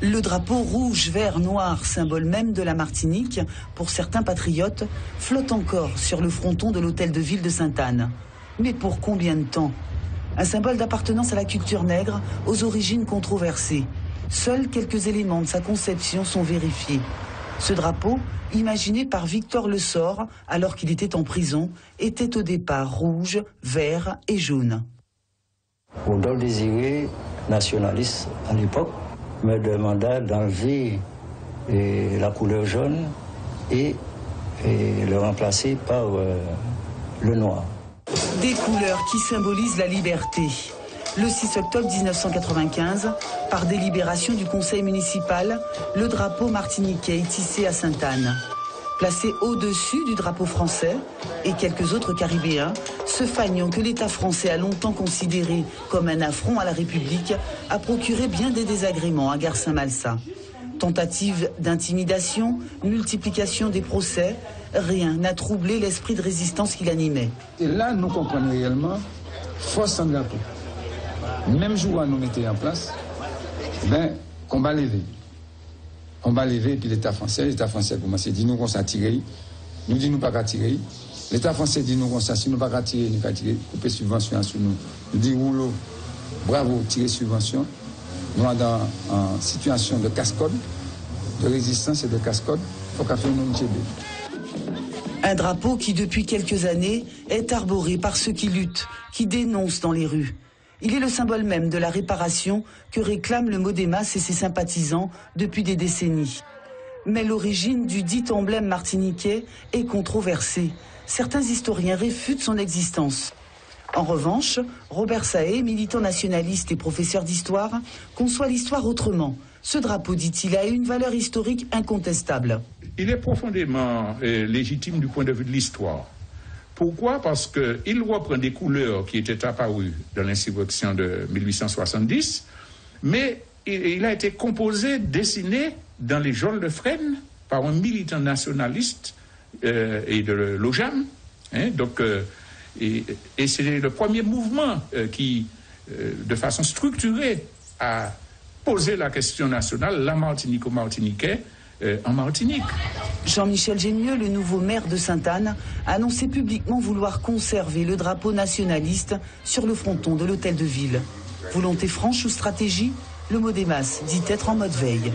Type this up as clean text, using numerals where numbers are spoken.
Le drapeau rouge, vert, noir, symbole même de la Martinique, pour certains patriotes, flotte encore sur le fronton de l'hôtel de ville de Sainte-Anne. Mais pour combien de temps? Un symbole d'appartenance à la culture nègre, aux origines controversées. Seuls quelques éléments de sa conception sont vérifiés. Ce drapeau, imaginé par Victor Le Sort, alors qu'il était en prison, était au départ rouge, vert et jaune. Rodolphe Désiré, nationaliste à l'époque, me demanda d'enlever la couleur jaune et le remplacer par le noir. Des couleurs qui symbolisent la liberté. Le 6 octobre 1995, par délibération du conseil municipal, le drapeau martiniquais est hissé à Sainte-Anne. Placé au-dessus du drapeau français et quelques autres caribéens, ce fanion que l'État français a longtemps considéré comme un affront à la République a procuré bien des désagréments à Gare Saint-Malsa. Tentative d'intimidation, multiplication des procès, rien n'a troublé l'esprit de résistance qui l'animait. Et là, nous comprenons réellement force sans drapeau. Même jour où nous mettions en place, combat levé. Combat levé, puis l'État français commence à dire nous qu'on s'est tiré, nous dit nous pas qu'à tirer. L'État français dit nous qu'on s'est si nous pas qu'à tirer, nous qu'à tirer, couper subvention sur nous. Nous dit rouleau, bravo, tirer subvention. Nous sommes dans une situation de casse-code, de résistance et de casse-code, il faut qu'à faire nous une. Un drapeau qui, depuis quelques années, est arboré par ceux qui luttent, qui dénoncent dans les rues. Il est le symbole même de la réparation que réclame le Modémas et ses sympathisants depuis des décennies. Mais l'origine du dit emblème martiniquais est controversée. Certains historiens réfutent son existence. En revanche, Robert Saé, militant nationaliste et professeur d'histoire, conçoit l'histoire autrement. Ce drapeau, dit-il, a une valeur historique incontestable. Il est profondément légitime du point de vue de l'histoire. Pourquoi? Parce qu'il reprend des couleurs qui étaient apparues dans l'insurrection de 1870, mais il a été composé, dessiné dans les geôles de Fresnes par un militant nationaliste et de l'OJAM. Et c'est le premier mouvement qui, de façon structurée, a posé la question nationale, la Martinique aux Martiniquais, en Martinique. Jean-Michel Génieux, le nouveau maire de Sainte-Anne, a annoncé publiquement vouloir conserver le drapeau nationaliste sur le fronton de l'hôtel de ville. Volonté franche ou stratégie? Le Modémas dit être en mode veille.